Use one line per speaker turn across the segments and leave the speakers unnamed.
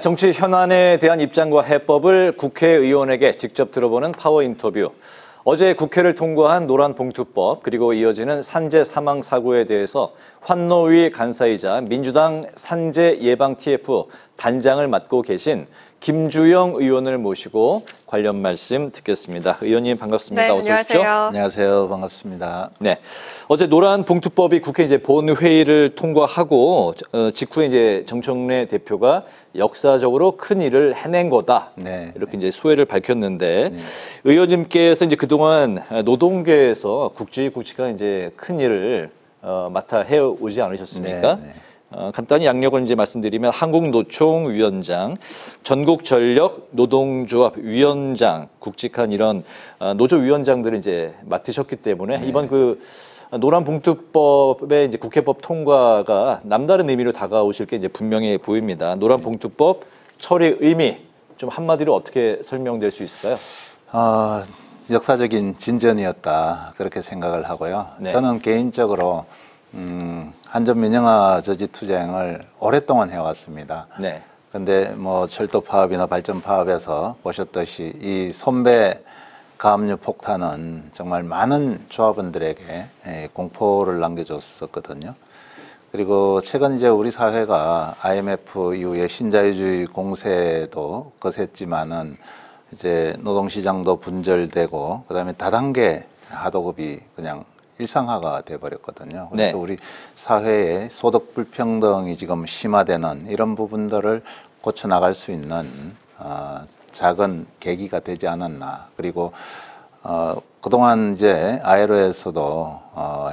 정치 현안에 대한 입장과 해법을 국회의원에게 직접 들어보는 파워 인터뷰. 어제 국회를 통과한 노란봉투법 그리고 이어지는 산재 사망 사고에 대해서 환노위 간사이자 민주당 산재 예방 TF 단장을 맡고 계신 김주영 의원을 모시고 관련 말씀 듣겠습니다. 의원님 반갑습니다.
네,
어서 오십시오.
안녕하세요. 반갑습니다.
네, 어제 노란봉투법이 국회 이제 본회의를 통과하고 직후에 이제 정청래 대표가 역사적으로 큰 일을 해낸 거다.
네,
이렇게 이제 소회를 밝혔는데 의원님께서 이제 그동안 노동계에서 국직국직한 이제 큰 일을 맡아 해오지 않으셨습니까?
네.
간단히 양력을 이제 말씀드리면 한국노총 위원장, 전국전력 노동조합 위원장, 국직한 이런 노조 위원장들을 이제 맡으셨기 때문에 이번 그 노란봉투법의 이제 국회법 통과가 남다른 의미로 다가오실 게 이제 분명해 보입니다. 노란봉투법 처리 의미 좀 한마디로 어떻게 설명될 수 있을까요?
역사적인 진전이었다 그렇게 생각을 하고요.
네.
저는 개인적으로 한전민영화 저지 투쟁을 오랫동안 해왔습니다.
네.
근데 뭐 철도 파업이나 발전 파업에서 보셨듯이 이 손배 가압류 폭탄은 정말 많은 조합원들에게 공포를 남겨줬었거든요. 그리고 최근 이제 우리 사회가 IMF 이후에 신자유주의 공세도 거셌지만은 이제 노동시장도 분절되고 그다음에 다단계 하도급이 그냥 일상화가 돼버렸거든요. 그래서
네.
우리 사회의 소득 불평등이 지금 심화되는 이런 부분들을 고쳐나갈 수 있는 작은 계기가 되지 않았나. 그리고 그동안 이제 ILO에서도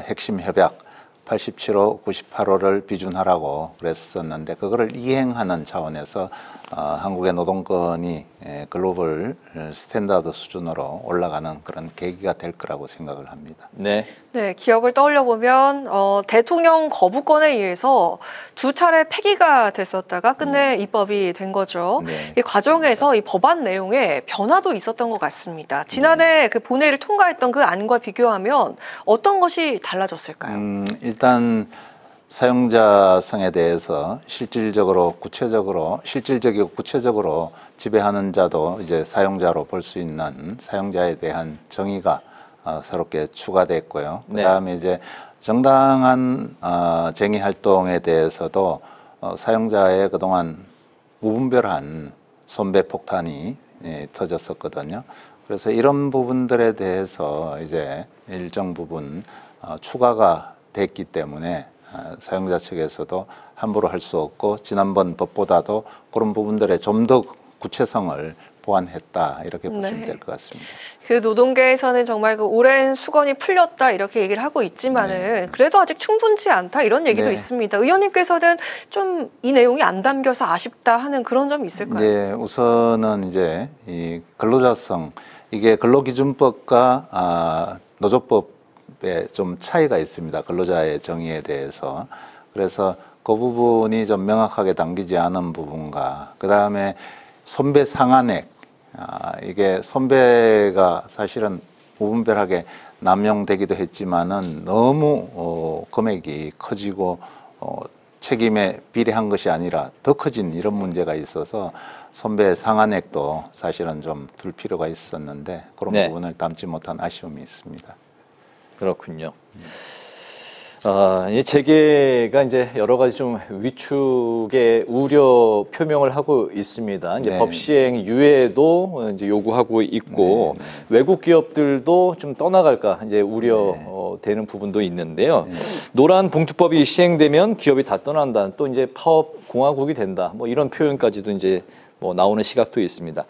핵심 협약 87호, 98호를 비준하라고 그랬었는데 그거를 이행하는 차원에서 한국의 노동권이 글로벌 스탠다드 수준으로 올라가는 그런 계기가 될 거라고 생각을 합니다.
네.
네, 기억을 떠올려 보면 대통령 거부권에 의해서 두 차례 폐기가 됐었다가 끝내 입법이 된 거죠.
네.
이 과정에서 이 법안 내용에 변화도 있었던 것 같습니다. 지난해 그 본회의를 통과했던 그 안과 비교하면 어떤 것이 달라졌을까요?
일단 사용자성에 대해서 실질적이고 구체적으로 지배하는 자도 이제 사용자로 볼 수 있는 사용자에 대한 정의가 새롭게 추가됐고요.
네.
그다음에 이제 정당한 쟁의 활동에 대해서도 사용자의 그동안 무분별한 손배 폭탄이 터졌었거든요. 그래서 이런 부분들에 대해서 이제 일정 부분 추가가 됐기 때문에 사용자 측에서도 함부로 할 수 없고 지난번 법보다도 그런 부분들에 좀 더 구체성을 보완했다 이렇게 보시면 될 것 같습니다.
그 노동계에서는 정말 그 오랜 수건이 풀렸다 이렇게 얘기를 하고 있지만은 그래도 아직 충분치 않다 이런 얘기도 있습니다. 의원님께서는 좀 이 내용이 안 담겨서 아쉽다 하는 그런 점이 있을까요?
네, 우선은 이제 이 근로자성 이게 근로기준법과 노조법에 좀 차이가 있습니다. 근로자의 정의에 대해서. 그래서 그 부분이 좀 명확하게 담기지 않은 부분과 그 다음에 손배 상한액 이게 손배가 사실은 무분별하게 남용되기도 했지만은 너무 금액이 커지고 책임에 비례한 것이 아니라 더 커진 이런 문제가 있어서 손배 상한액도 사실은 좀 둘 필요가 있었는데 그런 부분을 담지 못한 아쉬움이 있습니다.
그렇군요. 이 재계가 이제 여러 가지 좀 위축의 우려 표명을 하고 있습니다. 이제 법 시행 유예도 이제 요구하고 있고 외국 기업들도 좀 떠나갈까 이제 우려되는 부분도 있는데요. 노란 봉투법이 시행되면 기업이 다 떠난다. 또 이제 파업 공화국이 된다. 뭐 이런 표현까지도 이제 뭐 나오는 시각도 있습니다.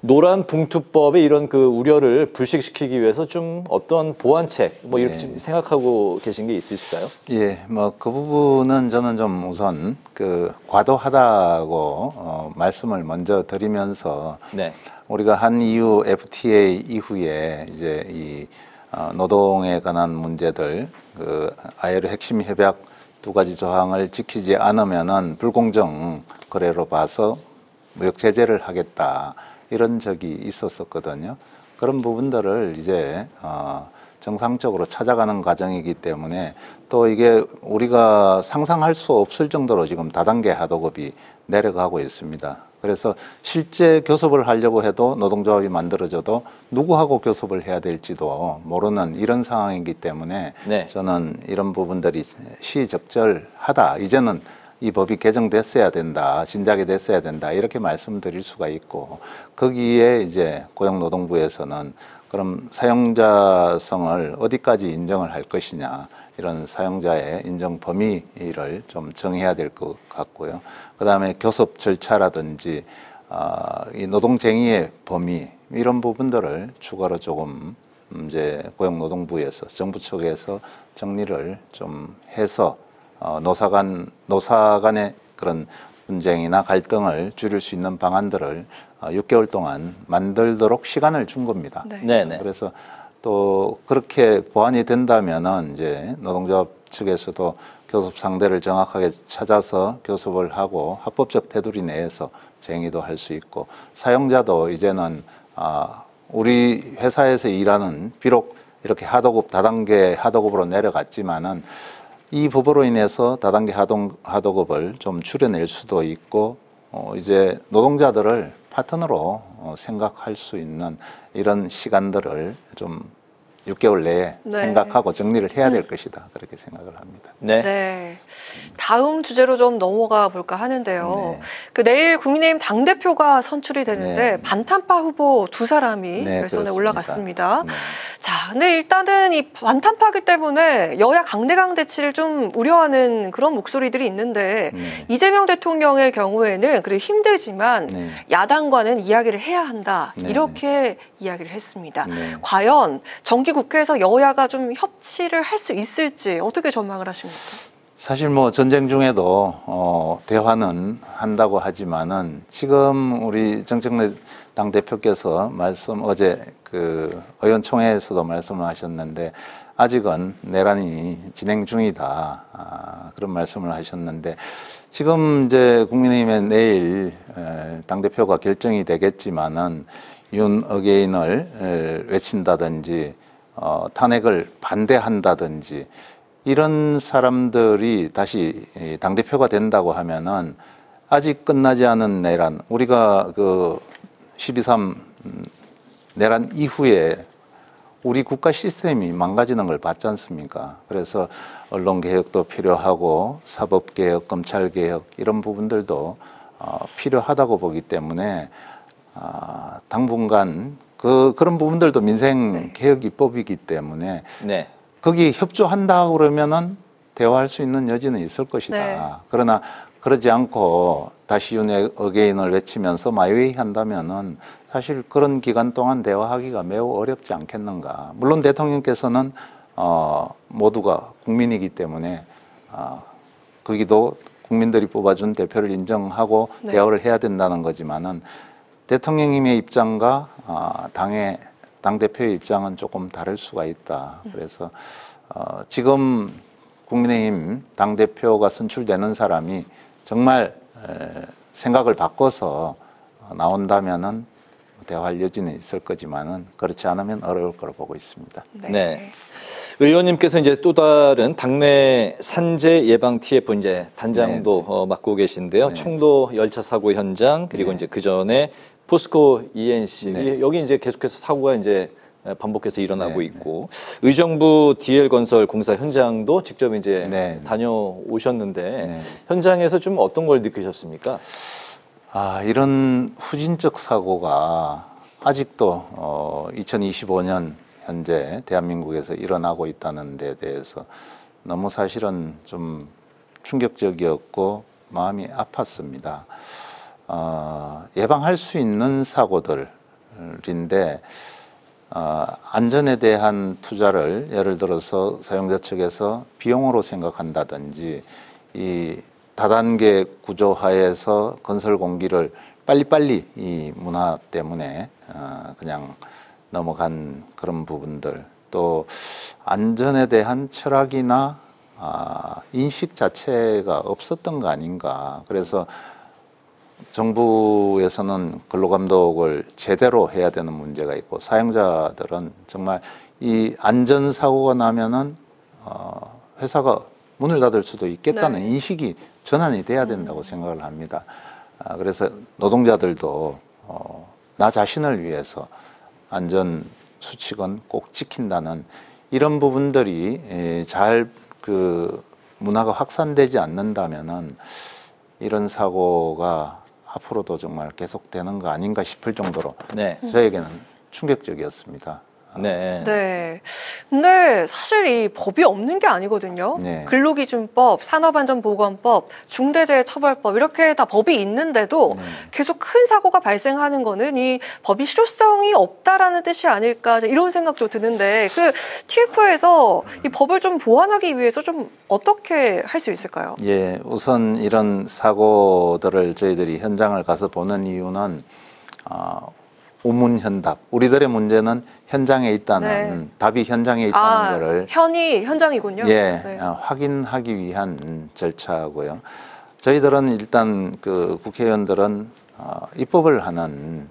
노란 봉투법의 이런 그 우려를 불식시키기 위해서 좀 어떤 보완책 뭐 이렇게 좀 생각하고 계신 게 있으실까요?
예, 뭐 그 부분은 저는 좀 우선 그 과도하다고 말씀을 먼저 드리면서 우리가 한 EU FTA 이후에 이제 이 노동에 관한 문제들 그 ILO 핵심 협약 두 가지 조항을 지키지 않으면은 불공정 거래로 봐서 무역 제재를 하겠다. 이런 적이 있었었거든요. 그런 부분들을 이제 정상적으로 찾아가는 과정이기 때문에 또 이게 우리가 상상할 수 없을 정도로 지금 다단계 하도급이 내려가고 있습니다. 그래서 실제 교섭을 하려고 해도 노동조합이 만들어져도 누구하고 교섭을 해야 될지도 모르는 이런 상황이기 때문에
네.
저는 이런 부분들이 시적절하다. 이제는 이 법이 개정됐어야 된다, 진작에 됐어야 된다, 이렇게 말씀드릴 수가 있고, 거기에 이제 고용노동부에서는 그럼 사용자성을 어디까지 인정을 할 것이냐, 이런 사용자의 인정 범위를 좀 정해야 될 것 같고요. 그 다음에 교섭 절차라든지, 이 노동쟁의의 범위, 이런 부분들을 추가로 조금 이제 고용노동부에서, 정부 측에서 정리를 좀 해서 노사 간의 그런 분쟁이나 갈등을 줄일 수 있는 방안들을 6개월 동안 만들도록 시간을 준 겁니다.
네.
네네.
그래서 또 그렇게 보완이 된다면은 이제 노동조합 측에서도 교섭 상대를 정확하게 찾아서 교섭을 하고 합법적 테두리 내에서 쟁의도 할 수 있고, 사용자도 이제는 우리 회사에서 일하는, 비록 이렇게 하도급, 다단계 하도급으로 내려갔지만은 이 법으로 인해서 다단계 하도급을 좀 줄여낼 수도 있고, 이제 노동자들을 파트너로 생각할 수 있는 이런 시간들을 좀 6개월 내에
네.
생각하고 정리를 해야 될 것이다. 그렇게 생각을 합니다.
네.
네. 다음 주제로 좀 넘어가 볼까 하는데요.
네.
그 내일 국민의힘 당대표가 선출이 되는데
네.
반탄파 후보 두 사람이
네,
결선에
그렇습니다.
올라갔습니다.
네.
자, 근데 일단은 이 반탄파기 때문에 여야 강대강 대치를 좀 우려하는 그런 목소리들이 있는데
네.
이재명 대통령의 경우에는 그래 힘들지만
네.
야당과는 이야기를 해야 한다.
네.
이렇게 이야기를 했습니다.
네.
과연 정기국회에서 여야가 좀 협치를 할 수 있을지 어떻게 전망을 하십니까?
사실 뭐 전쟁 중에도 대화는 한다고 하지만은 지금 우리 정청래 당대표께서 어제 그 의원총회에서도 말씀을 하셨는데 아직은 내란이 진행 중이다. 그런 말씀을 하셨는데 지금 이제 국민의힘의 내일 당대표가 결정이 되겠지만은 윤 어게인을 외친다든지 탄핵을 반대한다든지 이런 사람들이 다시 당대표가 된다고 하면은 아직 끝나지 않은 내란, 우리가 그 12.3 내란 이후에 우리 국가 시스템이 망가지는 걸 봤지 않습니까? 그래서 언론개혁도 필요하고 사법개혁, 검찰개혁 이런 부분들도 필요하다고 보기 때문에 당분간 그런 부분들도 민생개혁 입법이기 때문에
네.
거기 협조한다 그러면은 대화할 수 있는 여지는 있을 것이다.
네.
그러나 그러지 않고 다시 윤 어게인을 외치면서 마이웨이 한다면은 사실 그런 기간 동안 대화하기가 매우 어렵지 않겠는가. 물론 대통령께서는 모두가 국민이기 때문에 거기도 국민들이 뽑아준 대표를 인정하고
네.
대화를 해야 된다는 거지만은 대통령님의 입장과 당대표의 입장은 조금 다를 수가 있다. 그래서 지금 국민의힘 당대표가 선출되는 사람이 정말 생각을 바꿔서 나온다면은 대화할 여지는 있을 거지만은 그렇지 않으면 어려울 거로 보고 있습니다.
네. 의원님께서 이제 또 다른 당내 산재 예방 TF 이제 단장도 맡고 계신데요.
네.
청도 열차 사고 현장 그리고
네.
이제 그 전에 포스코 ENC
네.
여기 이제 계속해서 사고가 이제 반복해서 일어나고
네.
있고 의정부 DL건설 공사 현장도 직접 이제
네.
다녀오셨는데
네.
현장에서 좀 어떤 걸 느끼셨습니까?
이런 후진적 사고가 아직도 2025년 현재 대한민국에서 일어나고 있다는 데 대해서 너무 사실은 좀 충격적이었고 마음이 아팠습니다. 예방할 수 있는 사고들인데 안전에 대한 투자를 예를 들어서 사용자 측에서 비용으로 생각한다든지 이 다단계 구조하에서 건설 공기를 빨리빨리 이 문화 때문에 그냥 넘어간 그런 부분들, 또 안전에 대한 철학이나 인식 자체가 없었던 거 아닌가. 그래서 정부에서는 근로감독을 제대로 해야 되는 문제가 있고 사용자들은 정말 이 안전사고가 나면은 회사가 문을 닫을 수도 있겠다는
네.
인식이 전환이 돼야 된다고 생각을 합니다. 그래서 노동자들도 나 자신을 위해서 안전 수칙은 꼭 지킨다는 이런 부분들이 잘 그 문화가 확산되지 않는다면은 이런 사고가 앞으로도 정말 계속되는 거 아닌가 싶을 정도로
네.
저에게는 충격적이었습니다.
네.
네. 근데 사실 이 법이 없는 게 아니거든요.
네.
근로기준법, 산업안전보건법, 중대재해처벌법 이렇게 다 법이 있는데도 계속 큰 사고가 발생하는 거는 이 법이 실효성이 없다라는 뜻이 아닐까 이런 생각도 드는데 그 TF에서 이 법을 좀 보완하기 위해서 좀 어떻게 할 수 있을까요?
예, 우선 이런 사고들을 저희들이 현장을 가서 보는 이유는 우문현답. 우리들의 문제는 현장에 있다는 답이 현장에 있다는 것을
현이 현장이군요.
예,
네.
확인하기 위한 절차고요. 저희들은 일단 그 국회의원들은 입법을 하는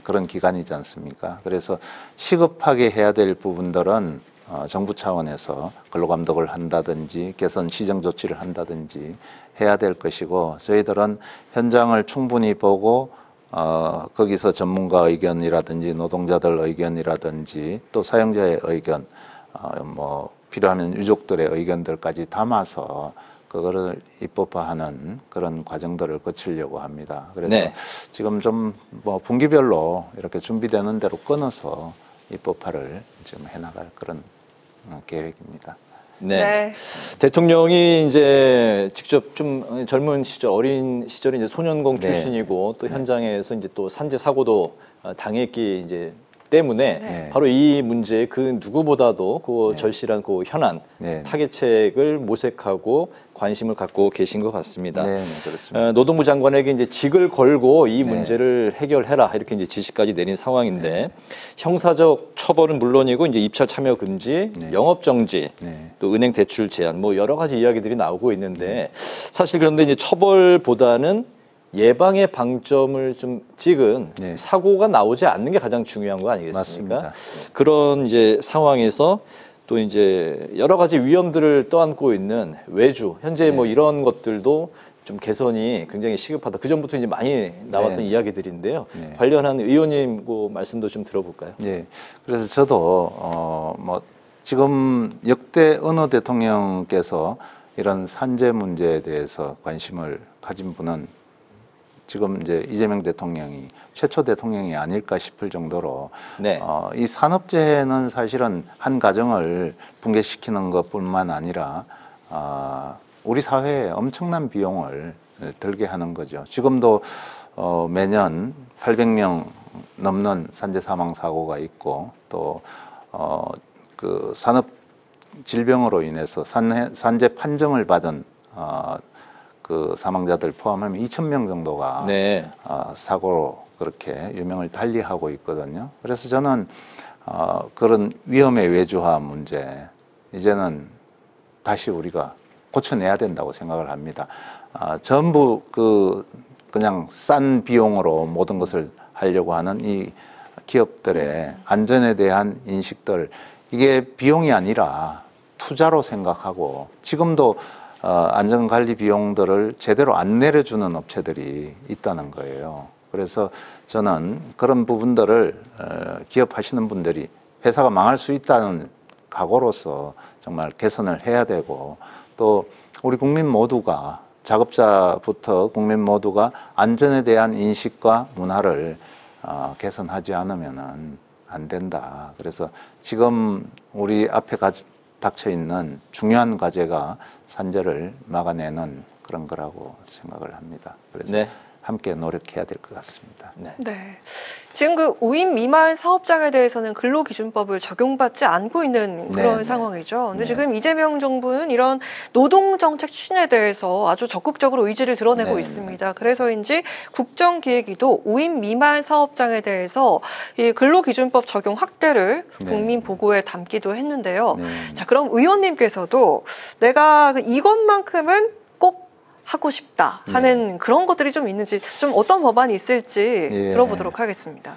그런 기관이지 않습니까? 그래서 시급하게 해야 될 부분들은 정부 차원에서 근로감독을 한다든지 개선 시정 조치를 한다든지 해야 될 것이고 저희들은 현장을 충분히 보고 거기서 전문가 의견이라든지 노동자들 의견이라든지 또 사용자의 의견, 뭐 필요하면 유족들의 의견들까지 담아서 그거를 입법화하는 그런 과정들을 거치려고 합니다. 그래서
네.
지금 좀 뭐 분기별로 이렇게 준비되는 대로 끊어서 입법화를 지금 해나갈 그런 계획입니다.
네.
네.
대통령이 이제 직접 좀 젊은 시절, 어린 시절에 이제 소년공
네.
출신이고 또 현장에서 이제 또 산재 사고도 당했기 이제 때문에
네.
바로 이 문제에 그 누구보다도 그
네.
절실한 그 현안
네.
타개책을 모색하고 관심을 갖고 계신 것 같습니다.
네, 그렇습니다.
노동부 장관에게 이제 직을 걸고 이
네.
문제를 해결해라 이렇게 이제 지시까지 내린 상황인데 형사적 처벌은 물론이고 이제 입찰 참여 금지,
네.
영업 정지,
네.
또 은행 대출 제한 뭐 여러 가지 이야기들이 나오고 있는데 사실 그런데 이제 처벌보다는 예방의 방점을 좀 찍은
네.
사고가 나오지 않는 게 가장 중요한 거 아니겠습니까?
맞습니다.
그런 이제 상황에서 또 이제 여러 가지 위험들을 떠안고 있는 외주, 현재 뭐 이런 것들도 좀 개선이 굉장히 시급하다. 그 전부터 이제 많이 나왔던
네.
이야기들인데요.
네.
관련한 의원님 그 말씀도 좀 들어볼까요?
예. 그래서 저도 뭐 지금 역대 어느 대통령께서 이런 산재 문제에 대해서 관심을 가진 분은 지금 이제 이재명 대통령이 최초 대통령이 아닐까 싶을 정도로
네.
이 산업재해는 사실은 한 가정을 붕괴시키는 것뿐만 아니라 우리 사회에 엄청난 비용을 들게 하는 거죠. 지금도 매년 800명 넘는 산재 사망 사고가 있고 또 그 산업 질병으로 인해서 산재 판정을 받은 그 사망자들 포함하면 2,000명 정도가
네.
사고로 그렇게 유명을 달리하고 있거든요. 그래서 저는 그런 위험의 외주화 문제 이제는 다시 우리가 고쳐내야 된다고 생각을 합니다. 전부 그냥 싼 비용으로 모든 것을 하려고 하는 이 기업들의 안전에 대한 인식들 이게 비용이 아니라 투자로 생각하고 지금도 안전관리 비용들을 제대로 안 내려주는 업체들이 있다는 거예요. 그래서 저는 그런 부분들을 기업하시는 분들이 회사가 망할 수 있다는 각오로서 정말 개선을 해야 되고 또 우리 국민 모두가 작업자부터 국민 모두가 안전에 대한 인식과 문화를 개선하지 않으면은 안 된다. 그래서 지금 우리 앞에 닥쳐 있는 중요한 과제가 산재를 막아내는 그런 거라고 생각을 합니다. 그래서
네.
함께 노력해야 될 것 같습니다.
네.
네. 지금 그 5인 미만 사업장에 대해서는 근로기준법을 적용받지 않고 있는 그런
네,
상황이죠. 근데
네.
지금 이재명 정부는 이런 노동정책 추진에 대해서 아주 적극적으로 의지를 드러내고
네,
있습니다. 그래서인지 국정기획위도 5인 미만 사업장에 대해서 이 근로기준법 적용 확대를
네.
국민 보고에 담기도 했는데요.
네.
자, 그럼 의원님께서도 내가 이것만큼은 꼭 하고 싶다 하는 그런 것들이 좀 있는지 좀 어떤 법안이 있을지
예.
들어보도록 하겠습니다.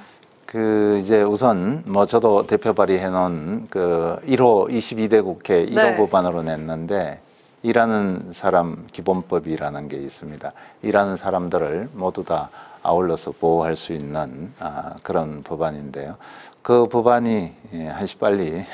그 이제 우선 뭐 저도 대표 발의해 놓은 그 1호 22대 국회 1호
네.
법안으로 냈는데 일하는 사람 기본법이라는 게 있습니다. 일하는 사람들을 모두 다 아울러서 보호할 수 있는 그런 법안인데요. 그 법안이 한시빨리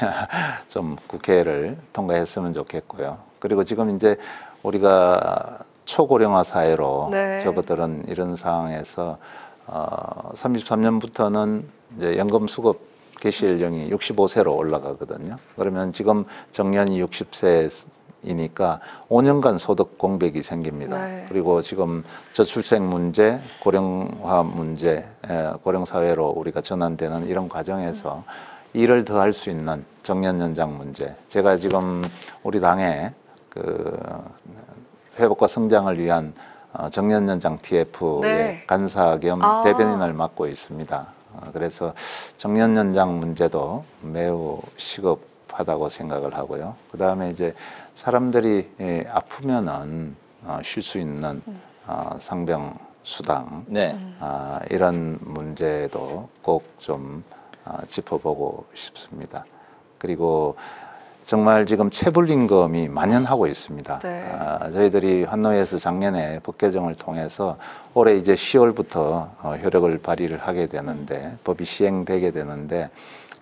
좀 국회를 통과했으면 좋겠고요. 그리고 지금 이제 우리가 초고령화 사회로
네.
저것들은 이런 상황에서 33년부터는 이제 연금 수급 개시 연령이 65세로 올라가거든요. 그러면 지금 정년이 60세이니까 5년간 소득 공백이 생깁니다.
네.
그리고 지금 저출생 문제, 고령화 문제, 고령 사회로 우리가 전환되는 이런 과정에서 일을 더 할 수 있는 정년 연장 문제. 제가 지금 우리 당에 그 회복과 성장을 위한 정년 연장 TF의
네.
간사 겸 대변인을 맡고 있습니다. 그래서 정년 연장 문제도 매우 시급하다고 생각을 하고요. 그 다음에 이제 사람들이 아프면은 쉴 수 있는 상병 수당
네.
이런 문제도 꼭 좀 짚어보고 싶습니다. 그리고 정말 지금 체불임금이 만연하고 있습니다.
네.
저희들이 환노위에서 작년에 법 개정을 통해서 올해 이제 10월부터 효력을 발휘를 하게 되는데 법이 시행되게 되는데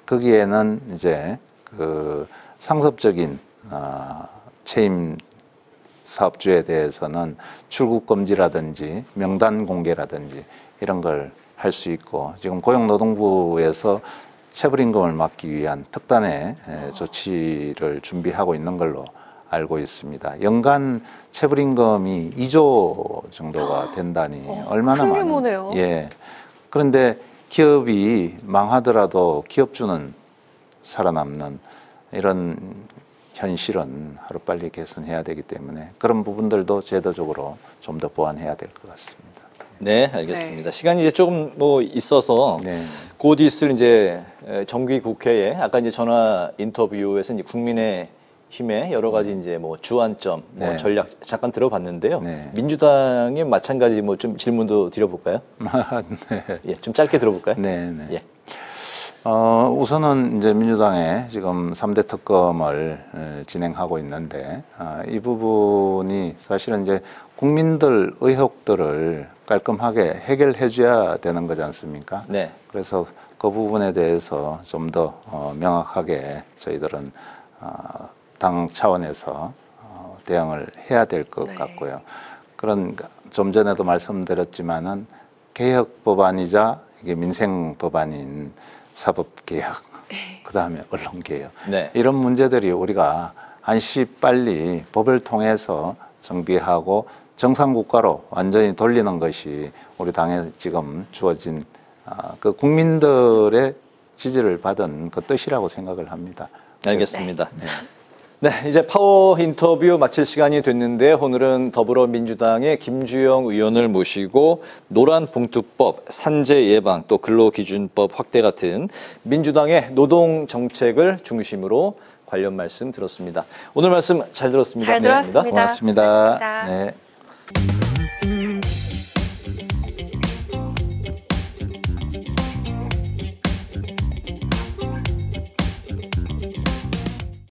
거기에는 이제 그 상습적인 채임 사업주에 대해서는 출국 금지라든지 명단 공개라든지 이런 걸 할 수 있고 지금 고용노동부에서 체불임금을 막기 위한 특단의 조치를 준비하고 있는 걸로 알고 있습니다. 연간 체불임금이 2조 정도가 된다니 얼마나
큰
많은
규모네요.
예. 그런데 기업이 망하더라도 기업주는 살아남는 이런 현실은 하루빨리 개선해야 되기 때문에 그런 부분들도 제도적으로 좀 더 보완해야 될 것 같습니다.
네, 알겠습니다. 시간이 이제 조금 뭐 있어서
네.
곧 있을 이제 정기 국회에 아까 이제 전화 인터뷰에서 이제 국민의힘의 여러 가지 이제 뭐 주안점, 뭐
네.
전략 잠깐 들어봤는데요.
네.
민주당에 마찬가지 뭐 좀 질문도 드려볼까요?
네.
예, 좀 짧게 들어볼까요?
네, 네.
예.
우선은 이제 민주당에 지금 3대 특검을 진행하고 있는데, 이 부분이 사실은 이제 국민들 의혹들을 깔끔하게 해결해 줘야 되는 거지 않습니까?
네.
그래서 그 부분에 대해서 좀 더 명확하게 저희들은 당 차원에서 대응을 해야 될 것
네.
같고요. 그런 좀 전에도 말씀드렸지만은 개혁 법안이자 이게 민생 법안인 사법개혁, 그 다음에 언론개혁.
네.
이런 문제들이 우리가 한시 빨리 법을 통해서 정비하고 정상국가로 완전히 돌리는 것이 우리 당에 지금 주어진 그 국민들의 지지를 받은 그 뜻이라고 생각을 합니다.
알겠습니다. 네, 이제 파워 인터뷰 마칠 시간이 됐는데 오늘은 더불어민주당의 김주영 의원을 모시고 노란봉투법, 산재 예방, 또 근로기준법 확대 같은 민주당의 노동 정책을 중심으로 관련 말씀 들었습니다. 오늘 말씀 잘 들었습니다.
잘 들었습니다.
고맙습니다.
고맙습니다.
네.